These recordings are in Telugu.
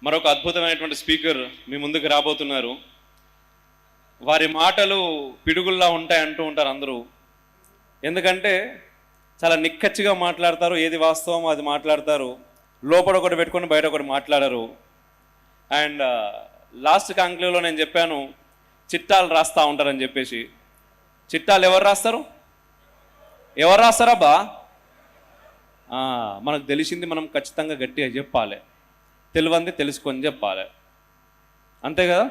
మరొక అద్భుతమైనటువంటి స్పీకర్ మీ ముందుకు రాబోతున్నారు. వారి మాటలు పిడుగుల్లా ఉంటాయి అంటూ ఉంటారు అందరూ. ఎందుకంటే చాలా నిక్కచ్చిగా మాట్లాడతారు, ఏది వాస్తవమో అది మాట్లాడతారు, లోపల ఒకటి పెట్టుకొని బయట ఒకటి మాట్లాడరు. అండ్ లాస్ట్ కాంక్లేవ్లో నేను చెప్పాను చిట్టాలు రాస్తూ ఉంటారని చెప్పేసి. చిట్టాలు ఎవరు రాస్తారు? ఎవరు రాస్తారబ్బా? మనకు తెలిసింది మనం ఖచ్చితంగా గట్టిగా చెప్పాలి, తెలియంది తెలుసుకొని చెప్పాలి, అంతే కదా?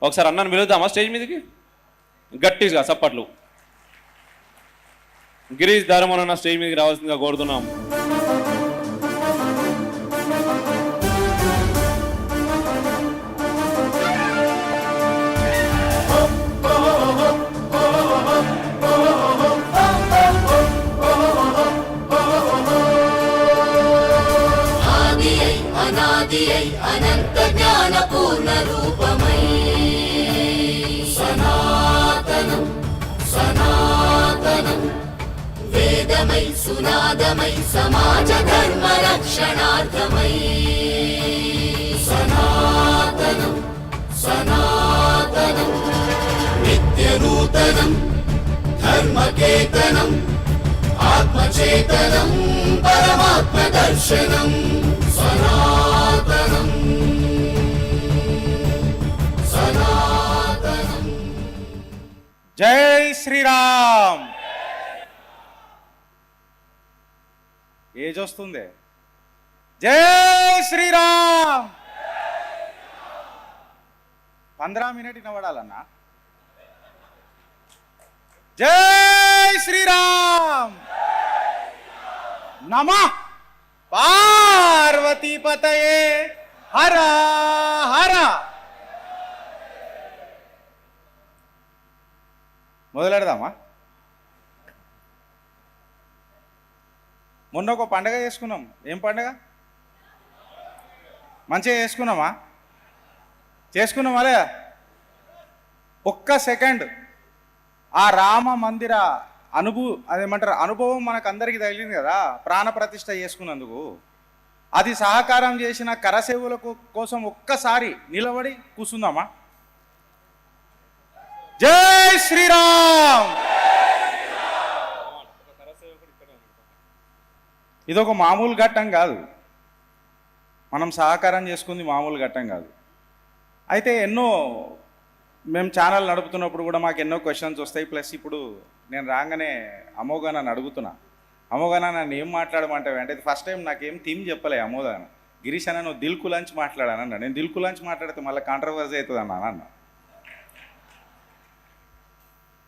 ఒకసారి అన్నను పిలుద్దామా స్టేజ్ మీదకి? గట్టిగా చప్పట్లు. గిరీష్ దారమోహన్ అన్న స్టేజ్ మీదకి రావాల్సిందిగా కోరుతున్నాం. అనంత జ్ఞాన పూర్ణ రూపమై సనాతనం సనాతనం వేదమై సునాదమై సమాజ ధర్మ రక్షణార్థమై సనాతనం సనాతనం నిత్యనూతనం ధర్మకేతనం ఆత్మచేతనం పరమాత్మ దర్శనం సనాతనం సనాతనం. జై శ్రీరామ్. ఏజ్ వస్తుంది. జై శ్రీరామ్. 15 మినిట్ వినబడాలన్నా. జై శ్రీరామ్. నమః పార్వతీపతయే హర హర. మొదలెడదామా? మొన్న ఒక పండగ చేసుకున్నాం. ఏం పండగ? మంచిగా చేసుకున్నామా? చేసుకున్నామా లేదా? ఒక్క సెకండ్ ఆ రామ మందిర అనుభవం మనకు అందరికీ తగిలింది కదా, ప్రాణ ప్రతిష్ఠ చేసుకున్నందుకు. అది సహకారం చేసిన కరసేవల కోసం ఒక్కసారి నిలబడి కూర్చుందామా? జై శ్రీరామ్. ఇదొక మామూలు ఘట్టం కాదు, మనం సహకారం చేసుకుంది మామూలు ఘట్టం కాదు. అయితే మేము ఛానల్ నడుపుతున్నప్పుడు కూడా మాకు ఎన్నో క్వశ్చన్స్ వస్తాయి. ప్లస్ ఇప్పుడు నేను రాగానే అమోఘ నన్ను అడుగుతున్నా, అమోఘ నన్ను ఏం మాట్లాడమంటావు అంటే, ఫస్ట్ టైం నాకేం థీమ్ చెప్పలే అమోఘ. గిరీష్ అన్న నువ్వు దిల్ కులాంచి మాట్లాడానన్న. నేను దిల్ కులాంచి మాట్లాడితే మళ్ళీ కాంట్రవర్సీ అవుతుంది అన్న.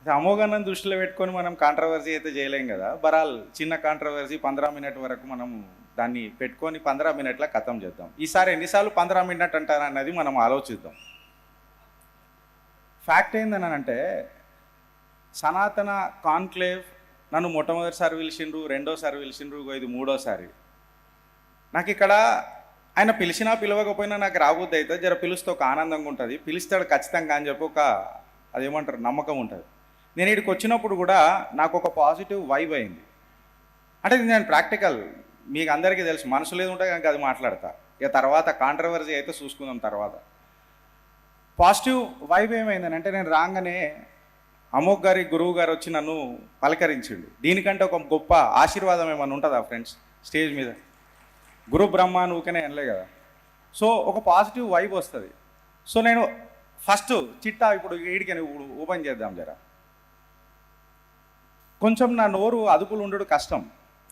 అమోఘాన్ని దృష్టిలో పెట్టుకొని మనం కాంట్రవర్సీ అయితే చేయలేం కదా. బరాల్ చిన్న కాంట్రవర్సీ 15 మినిట్ వరకు మనం దాన్ని పెట్టుకొని 15 మినిట్ల ఖతం చేద్దాం. ఈసారి ఎన్నిసార్లు 15 మినిట్ అంటారన్నది మనం ఆలోచిద్దాం. ఫ్యాక్ట్ ఏందనంటే, సనాతన కాన్క్లేవ్ నన్ను మొట్టమొదటిసారి పిలిచిండ్రు, రెండోసారి పిలిచిండ్రు, ఇది మూడోసారి. నాకు ఇక్కడ ఆయన పిలిచినా పిలవకపోయినా నాకు రాబోద్ది అయితే జర పిలుస్తే ఒక ఆనందంగా ఉంటుంది, పిలుస్తాడు ఖచ్చితంగా అని చెప్పి ఒక అదేమంటారు నమ్మకం ఉంటుంది. నేను ఇక్కడికి వచ్చినప్పుడు కూడా నాకు ఒక పాజిటివ్ వైబ్ అయింది. అంటే నేను ప్రాక్టికల్, మీకు అందరికీ తెలుసు మనసులో ఏది ఉంటే కనుక అది మాట్లాడతా. ఇక తర్వాత కాంట్రవర్సీ అయితే చూసుకుందాం తర్వాత. పాజిటివ్ వైబ్ ఏమైందని అంటే, నేను రాగానే అమోఘ్ గారి గురువు గారు వచ్చి నన్ను పలకరించిండు. దీనికంటే ఒక గొప్ప ఆశీర్వాదం ఏమైనా ఉంటుందా ఫ్రెండ్స్? స్టేజ్ మీద గురు బ్రహ్మ నువ్వుకనే అనలే కదా. సో ఒక పాజిటివ్ వైబ్ వస్తుంది. సో నేను ఫస్ట్ చిట్టా ఇప్పుడు వీడికని ఓపెన్ చేద్దాం జరా. కొంచెం నా నోరు అదుపులు ఉండడు కష్టం,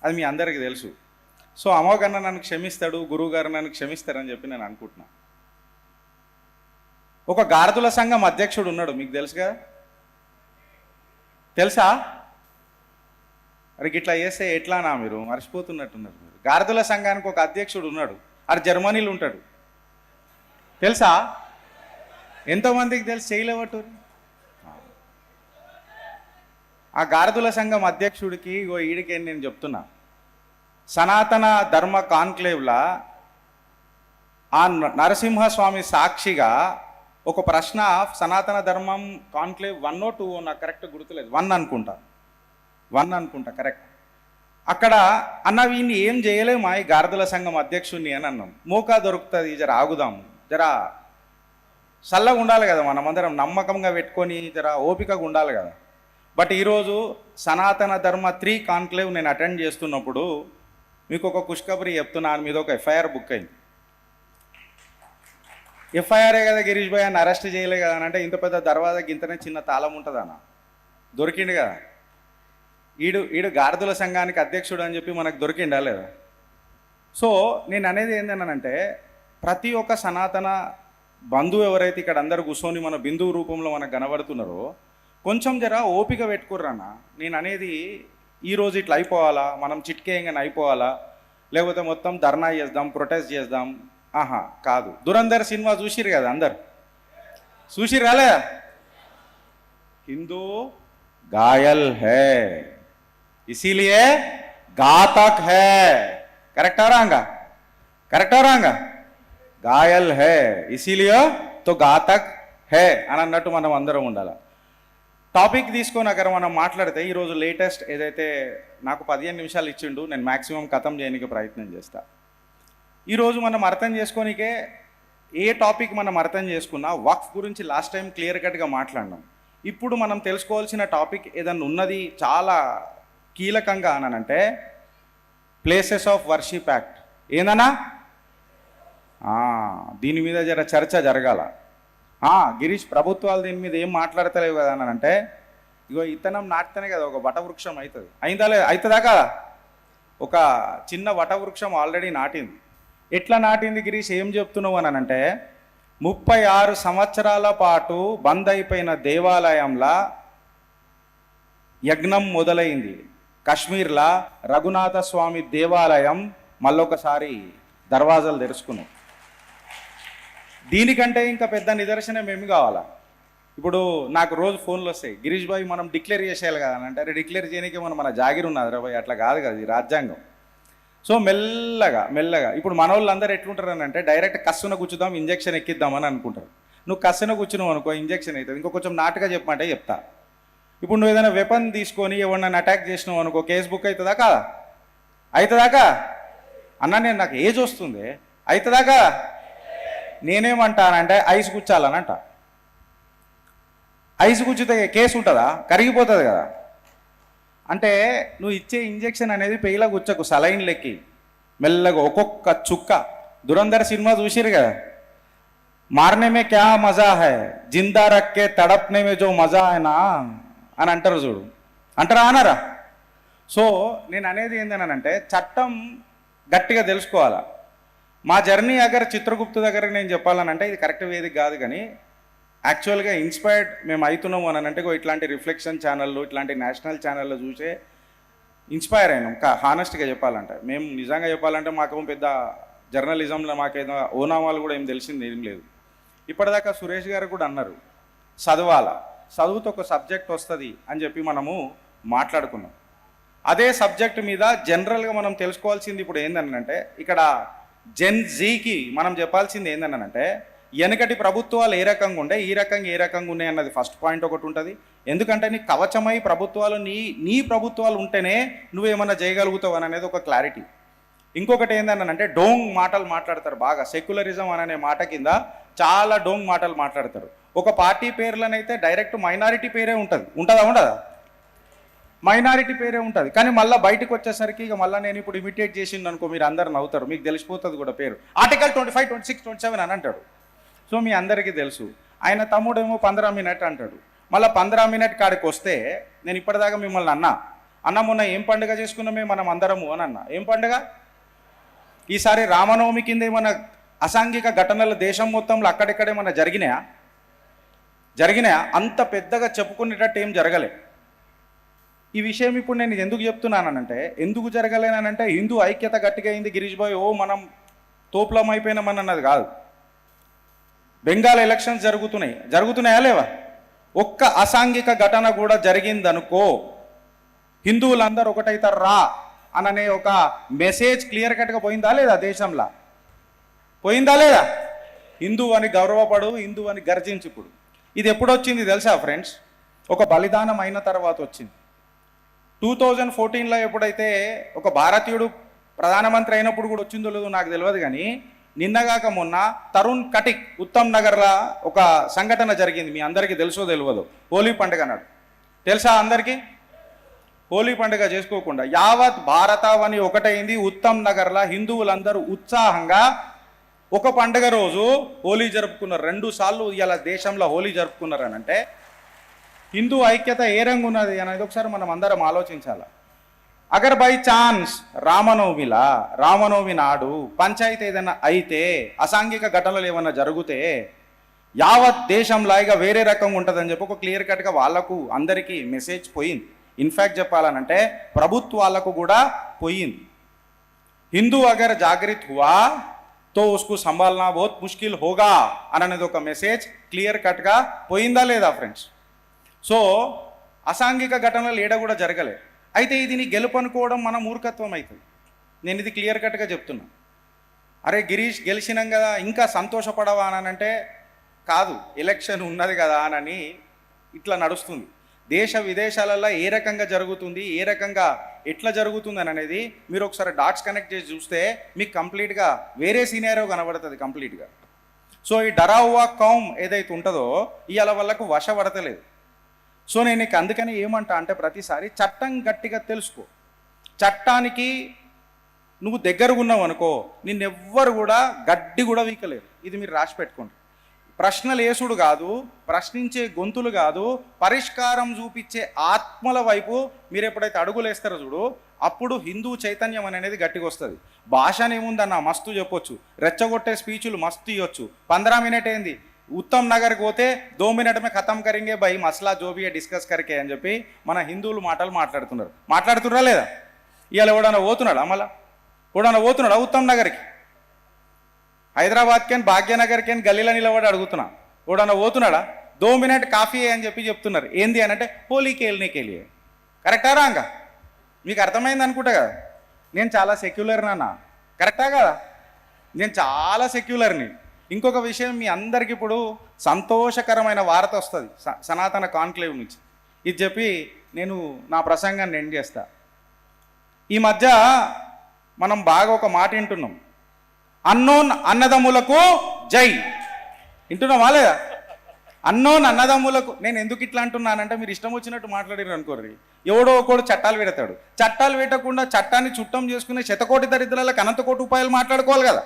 అది మీ అందరికీ తెలుసు. సో అమోఘ్ అన్న నన్ను క్షమిస్తాడు, గురువు గారు నన్ను క్షమిస్తారని చెప్పి నేను అనుకుంటున్నా. ఒక గారదుల సంఘం అధ్యక్షుడు ఉన్నాడు, మీకు తెలుసుగా? తెలుసా? మరి ఇట్లా చేస్తే ఎట్లానా మీరు మర్చిపోతున్నట్టున్నారు. మీరు గారదుల సంఘానికి ఒక అధ్యక్షుడు ఉన్నాడు, అది జర్మనీలో ఉంటాడు. తెలుసా? ఎంతోమందికి తెలిసి చేయలేవట్టు. ఆ గారదుల సంఘం అధ్యక్షుడికి ఈడికి నేను చెప్తున్నా, సనాతన ధర్మ కాన్క్లేవ్లా ఆ నరసింహస్వామి సాక్షిగా ఒక ప్రశ్న సనాతన ధర్మం కాన్క్లేవ్ 1 or 2 నాకు కరెక్ట్ గుర్తులేదు, 1 అనుకుంటా కరెక్ట్. అక్కడ అన్న వీడిని ఏం చేయలేమా ఈ గారదుల సంఘం అధ్యక్షుడిని అని అన్నాం. మోకా దొరుకుతుంది, జర ఆగుదాము, జర చల్లగా ఉండాలి కదా, మనమందరం నమ్మకంగా పెట్టుకొని జర ఓపికగా ఉండాలి కదా. బట్ ఈరోజు సనాతన ధర్మ 3 కాన్క్లేవ్ నేను అటెండ్ చేస్తున్నప్పుడు మీకు ఒక కుష్కబరి చెప్తున్నా, ఆయన మీద ఒక ఎఫ్ఐఆర్ బుక్ అయింది. ఎఫ్ఐఆరే కదా గిరీష్ భాయ్ అని అరెస్ట్ చేయలే కదా అని అంటే, ఇంత పెద్ద దర్వాజాకి ఇంతనే చిన్న తాళం ఉంటుందన్న, దొరికిండు కదా. ఈడు గారదుల సంఘానికి అధ్యక్షుడు అని చెప్పి మనకు దొరికిండా లేదా? సో నేను అనేది ఏంటంటే, ప్రతి ఒక్క సనాతన బంధువు ఎవరైతే ఇక్కడ అందరు కూర్చొని మన బిందువు రూపంలో మనకు కనబడుతున్నారో కొంచెం జర ఓపిక పెట్టుకుర్రన్న. నేను అనేది ఈరోజు ఇట్లా అయిపోవాలా, మనం చిట్కేయంగానే అయిపోవాలా, లేకపోతే మొత్తం ధర్నా చేద్దాం, ప్రొటెస్ట్ చేద్దాం, ఆహా కాదు. దురంధర్ సినిమా చూసిరు కదా అందరు, చూసిరు రాలే? హిందూ घायल है इसीलिए घातक है. करेक्ट आ रहा? करेक्ट आ रहा? घायल है इसीलिए तो घातक है అని అన్నట్టు మనం అందరం ఉండాలి. టాపిక్ తీసుకొని అక్కడ మనం మాట్లాడితే ఈరోజు లేటెస్ట్ ఏదైతే నాకు 15 నిమిషాలు ఇచ్చిండు, నేను మ్యాక్సిమం ఖతం చేయడానికి ప్రయత్నం చేస్తా. ఈరోజు మనం అర్థం చేసుకోనికే ఏ టాపిక్ మనం అర్థం చేసుకున్నా వక్ఫ్ గురించి లాస్ట్ టైం క్లియర్ కట్గా మాట్లాడినాం. ఇప్పుడు మనం తెలుసుకోవాల్సిన టాపిక్ ఏదన్నా ఉన్నది చాలా కీలకంగా అనంటే ప్లేసెస్ ఆఫ్ వర్షిప్ యాక్ట్. ఏందన్నా దీని మీద జర చర్చ జరగాల. గిరీష్ ప్రభుత్వాలు దీని మీద ఏం మాట్లాడతలేవు కదా అని అంటే, ఇగో ఇత్తనం నాటితేనే కదా ఒక వటవృక్షం అవుతుంది. అయిందా లేదా? అవుతుందా కదా? ఒక చిన్న వటవృక్షం ఆల్రెడీ నాటింది. ఎట్లా నాటింది గిరీష్, ఏం చెప్తున్నావు అని అంటే, 36 సంవత్సరాల పాటు బంద్ అయిపోయిన దేవాలయంలా యజ్ఞం మొదలైంది. కాశ్మీర్లా రఘునాథ స్వామి దేవాలయం మళ్ళొకసారి దర్వాజాలు తెరుచుకున్నాయి. దీనికంటే ఇంకా పెద్ద నిదర్శనం ఏమి కావాలా? ఇప్పుడు నాకు రోజు ఫోన్లు వస్తాయి, గిరీష్ భాయ్ మనం డిక్లేర్ చేసేయాలి కదా అని అంటే, అరే డిక్లేర్ చేయడానికి మన జాగిర్ ఉన్నది రా భాయ్, అట్లా కాదు కదా, ఇది రాజ్యాంగం. సో మెల్లగా ఇప్పుడు మన వాళ్ళు అందరూ ఎట్లుంటారు అని అంటే, డైరెక్ట్ కస్సున కూర్చుదాం, ఇంజక్షన్ ఎక్కిద్దామని అనుకుంటారు. నువ్వు కస్సున కూర్చున్నావు అనుకో, ఇంజక్షన్ అవుతుంది. ఇంకో కొంచెం నాటుగా చెప్పమంటే చెప్తా. ఇప్పుడు నువ్వు ఏదైనా వెపన్ తీసుకొని ఎవరినైనా అటాక్ చేసినావు అనుకో, కేసు బుక్ అవుతుందా కాదా? అవుతుందాకా అన్న, నేను నాకు ఏజ్ వస్తుంది, అవుతుందాకా? నేనేమంటానంటే ఐస్ గుచ్చాలనంట. ఐస్ గుచ్చితే కేసు ఉంటుందా? కరిగిపోతుంది కదా. అంటే నువ్వు ఇచ్చే ఇంజెక్షన్ అనేది పెయిలా గుచ్చకు, సలైన్ లెక్కి మెల్లగా ఒక్కొక్క చుక్క. దురంధర్ సినిమా చూసిరు కదా, మారనే మే క్యా మజా హై, జిందా రక్కే తడప్నే మే జో మజా హైనా అని అంటారు చూడు, అంటారా అనరా? సో నేను అనేది ఏంటనంటే, చట్టం గట్టిగా తెలుసుకోవాలా. మా జర్నీ అగర్ చిత్రగుప్తు దగ్గర నేను చెప్పాలనంటే, ఇది కరెక్ట్ వేదిక కాదు, కానీ యాక్చువల్గా ఇన్స్పైర్డ్ మేము అవుతున్నాము అని అంటే, ఇట్లాంటి రిఫ్లెక్షన్ ఛానళ్ళు, ఇట్లాంటి నేషనల్ ఛానళ్ళు చూసే ఇన్స్పైర్ అయినాం. హానెస్ట్గా చెప్పాలంటే, మేము నిజంగా చెప్పాలంటే మాకు పెద్ద జర్నలిజంలో మాకేదో ఓనామాలు కూడా ఏం తెలిసింది ఏం లేదు. ఇప్పటిదాకా సురేష్ గారు కూడా అన్నారు, చదవాలా, చదువుతో ఒక సబ్జెక్ట్ వస్తుంది అని చెప్పి మనము మాట్లాడుకున్నాం. అదే సబ్జెక్ట్ మీద జనరల్గా మనం తెలుసుకోవాల్సింది ఇప్పుడు ఏందనంటే, ఇక్కడ జెన్ జీకి మనం చెప్పాల్సింది ఏందనంటే, వెనకటి ప్రభుత్వాలు ఏ రకంగా ఉండే, ఈ రకంగా ఏ రకంగా ఉన్నాయి అన్నది ఫస్ట్ పాయింట్ ఒకటి ఉంటుంది. ఎందుకంటే నీ కవచమై ప్రభుత్వాలు నీ ప్రభుత్వాలు ఉంటేనే నువ్వేమన్నా చేయగలుగుతావు అనేది ఒక క్లారిటీ. ఇంకొకటి ఏందనంటే, డోంగ్ మాటలు మాట్లాడతారు బాగా. సెక్యులరిజం అనే మాట కింద చాలా డోంగ్ మాటలు మాట్లాడతారు. ఒక పార్టీ పేర్లనైతే డైరెక్ట్ మైనారిటీ పేరే ఉంటుంది, ఉండదా? మైనారిటీ పేరే ఉంటుంది. కానీ మళ్ళీ బయటకు వచ్చేసరికి ఇక మళ్ళీ నేను ఇప్పుడు ఇమిటేట్ చేసింది అనుకో, మీరు అందరు నవ్వుతారు, మీకు తెలిసిపోతుంది కూడా పేరు. ఆర్టికల్ 25, 26, 27 అని అంటాడు. సో మీ అందరికీ తెలుసు. ఆయన తమ్ముడేమో 15 మినిట్ అంటాడు. మళ్ళీ 15 మినిట్ కాడికి వస్తే, నేను ఇప్పటిదాకా మిమ్మల్ని అన్న మొన్న ఏం పండుగ చేసుకున్నామే మనం అందరము అని అన్న. ఏం పండుగ? ఈసారి రామనవమి కింద ఏమన్నా అసాంఘిక ఘటనలు దేశం మొత్తంలో అక్కడెక్కడేమన్నా జరిగినాయా? అంత పెద్దగా చెప్పుకునేటట్టు ఏం జరగలే. ఈ విషయం ఇప్పుడు నేను ఎందుకు చెప్తున్నానంటే, ఎందుకు జరగలేనంటే, హిందూ ఐక్యత గట్టిగా అయింది గిరీష్ భాయ్, మనం తోపులం అయిపోయినామన్నది కాదు. బెంగాల్ ఎలక్షన్స్ జరుగుతున్నాయా లేవా? ఒక్క అసాంఘిక ఘటన కూడా జరిగిందనుకో, హిందువులందరూ ఒకటైతారు రా అననే ఒక మెసేజ్ క్లియర్ కట్గా పోయిందా లేదా? దేశంలో పోయిందా లేదా? హిందూ అని గౌరవపడు, హిందూ అని గర్జించు. ఇప్పుడు ఇది ఎప్పుడు వచ్చింది తెలుసా ఫ్రెండ్స్? ఒక బలిదానం అయిన తర్వాత వచ్చింది. 2014లో ఎప్పుడైతే ఒక భారతీయుడు ప్రధానమంత్రి అయినప్పుడు కూడా వచ్చిందో లేదో నాకు తెలియదు, కానీ నిన్నగాక మొన్న తరుణ్ కటిక్ ఉత్తమ్ నగర్లో ఒక సంఘటన జరిగింది. మీ అందరికీ తెలుసో తెలియదు, హోలీ పండుగ నాడు. తెలుసా అందరికీ? హోలీ పండుగ చేసుకోకుండా యావత్ భారతావని ఒకటైంది. ఉత్తమ్ నగర్లో హిందువులందరూ ఉత్సాహంగా ఒక పండుగ రోజు హోలీ జరుపుకున్నారు. 2 సార్లు ఇలా దేశంలో హోలీ జరుపుకున్నారు అని అంటే హిందూ ఐక్యత ఏ రంగు ఉన్నది అనేది ఒకసారి మనం అందరం ఆలోచించాలి. అగర్ బై ఛాన్స్ రామనవమి నాడు పంచాయతీ ఏదైనా అయితే, అసాంఘిక ఘటనలు ఏమన్నా జరిగితే యావత్ దేశంలో ఇక వేరే రకంగా ఉంటుందని చెప్పి ఒక క్లియర్ కట్గా వాళ్ళకు అందరికీ మెసేజ్ పోయింది. ఇన్ఫ్యాక్ట్ చెప్పాలనంటే ప్రభుత్వాలకు కూడా పోయింది. హిందూ అగర్ జాగృత్ హువా తో ఉస్కు సంభాలనా బహుత్ ముష్కిల్ హోగా అనేది ఒక మెసేజ్ క్లియర్ కట్గా పోయిందా లేదా ఫ్రెండ్స్? సో అసాంఘిక ఘటనలు ఏడ కూడా జరగలే. అయితే ఇది గెలుపు అనుకోవడం మన మూర్ఖత్వం అవుతుంది. నేను ఇది క్లియర్ కట్గా చెప్తున్నా. అరే గిరీష్ గెలిచినాం కదా ఇంకా సంతోషపడవా అని అంటే కాదు, ఎలక్షన్ ఉన్నది కదా అని ఇట్లా నడుస్తుంది. దేశ విదేశాలలో ఏ రకంగా జరుగుతుంది, ఏ రకంగా ఎట్లా జరుగుతుంది అని అనేది మీరు ఒకసారి డాట్స్ కనెక్ట్ చేసి చూస్తే మీకు కంప్లీట్గా వేరే సీనియరో కనబడుతుంది కంప్లీట్గా. సో ఈ డరా హువా కౌమ్ ఏదైతే ఉంటుందో ఇవాళ వాళ్ళకు వశపడతలేదు. సో నేను నీకు అందుకని ఏమంటా అంటే ప్రతిసారి చట్టం గట్టిగా తెలుసుకో. చట్టానికి నువ్వు దగ్గరగా ఉన్నావు అనుకో నిన్నెవ్వరు కూడా గడ్డి కూడా వీకలేరు. ఇది మీరు రాసి పెట్టుకోండి. ప్రశ్నలు వేసుడు కాదు, ప్రశ్నించే గొంతులు కాదు, పరిష్కారం చూపించే ఆత్మల వైపు మీరు ఎప్పుడైతే అడుగులు వేస్తారో చూడు అప్పుడు హిందూ చైతన్యం అనేది గట్టిగా వస్తుంది. భాషనేముందన్న మస్తు చెప్పొచ్చు, రెచ్చగొట్టే స్పీచులు మస్తు ఇవ్వచ్చు. 15 మినిట్ ఏంది ఉత్తమ్ నగర్కి పోతే 2 మినిట్ మే ఖతం కరింగే బై మసలా జో భీ డిస్కస్ కరికే అని చెప్పి మన హిందువులు మాట్లాడుతున్నారా లేదా? ఇవాళ ఎవడన్నా పోతున్నాడా? మళ్ళా ఎవడన్నా పోతున్నాడా ఉత్తమ్ నగర్కి? హైదరాబాద్కి భాగ్యనగర్కి గల్లీలో నిలబడి అడుగుతున్నా, ఎవడన్నా పోతున్నాడా? 2 మినిట్ కాఫీ అని చెప్పి చెప్తున్నారు. ఏంది అని అంటే హోలీకి వెళ్ళి కరెక్టా రాంగా? మీకు అర్థమైంది అనుకుంటా కదా. నేను చాలా సెక్యులర్ నాన్న, కరెక్టా కదా? నేను చాలా సెక్యులర్ని. ఇంకొక విషయం మీ అందరికి ఇప్పుడు సంతోషకరమైన వార్త వస్తుంది సనాతన కాన్క్లేవ్ నుంచి. ఇది చెప్పి నేను నా ప్రసంగాన్ని ఎండ్ చేస్తా. ఈ మధ్య మనం బాగా ఒక మాట వింటున్నాం, అన్నోన్ అన్నదమ్ములకు జై. వింటున్నామా లేదా? అన్నోన్ అన్నదమ్ములకు. నేను ఎందుకు ఇట్లా అంటున్నానంటే మీరు ఇష్టం వచ్చినట్టు మాట్లాడారు అనుకోర్రి, ఎవడో ఒకడు చట్టాలు పెడతాడు. చట్టాలు పెట్టకుండా చట్టాన్ని చుట్టం చేసుకునే శతకోటి దరిద్రాలకు అనంతకోటి ఉపాయాలు మాట్లాడుకోవాలి కదా.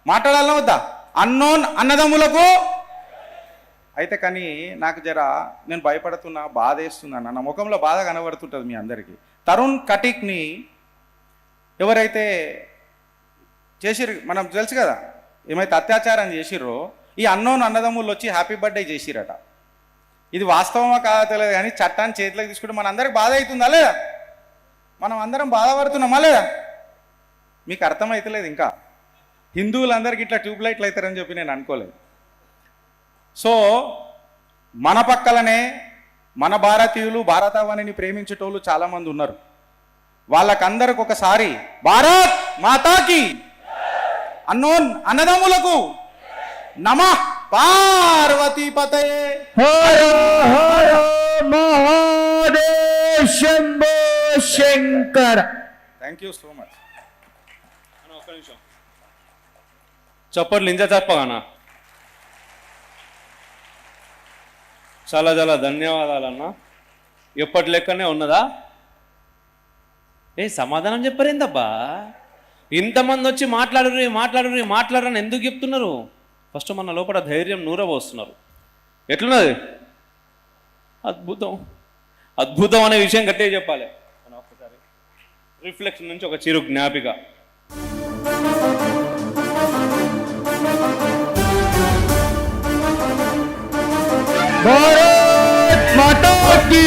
మాట్లాడాలన్నా వద్దా? అన్నోన్ అన్నదమ్ములకు అయితే. కానీ నాకు నేను భయపడుతున్నా, బాధ వేస్తున్నాను, నా ముఖంలో బాధ కనబడుతుంటుంది మీ అందరికీ. తరుణ్ కటిక్ని ఎవరైతే చేసిర్రు మనం తెలుసు కదా, ఏమైతే అత్యాచారం చేసిర్రో ఈ అన్నోన్ అన్నదమ్ములు వచ్చి హ్యాపీ బర్త్డే చేసిరట. ఇది వాస్తవమా కాదా తెలియదు కానీ చట్టాన్ని చేతిలోకి తీసుకుంటే మన అందరికి బాధ అవుతుందా లేదా? మనం అందరం బాధపడుతున్నామా లేదా? మీకు అర్థమవుతలేదు. ఇంకా హిందువులందరికీ ఇట్లా ట్యూబ్లైట్లు అవుతారని చెప్పి నేను అనుకోలేదు. సో మన పక్కలనే మన భారతీయులు భారతావనిని ప్రేమించేటోళ్ళు చాలామంది ఉన్నారు. వాళ్ళకందరికి ఒకసారి భారత్ మాతాకి, అన్నోన్ అన్నదమ్ములకు నమః పార్వతీపతయే Hara Hara Mahadev Shambho Shankara. Thank you so much. ఒక్క నిమిషం చప్పట్లు ఇంత చెప్పగానా. చాలా చాలా ధన్యవాదాలన్న. ఎప్పటి లెక్కనే ఉన్నదా? సమాధానం చెప్పరేందబ్బా? ఇంతమంది వచ్చి మాట్లాడరని ఎందుకు చెప్తున్నారు? ఫస్ట్ మన లోపల ధైర్యం నూరబోస్తున్నారు. ఎట్లున్నది? అద్భుతం అనే విషయం గట్టిగా చెప్పాలి. మనం ఒక్కసారి రిఫ్లెక్షన్ నుంచి ఒక చిరు జ్ఞాపిక. భారత్ మాతా కీ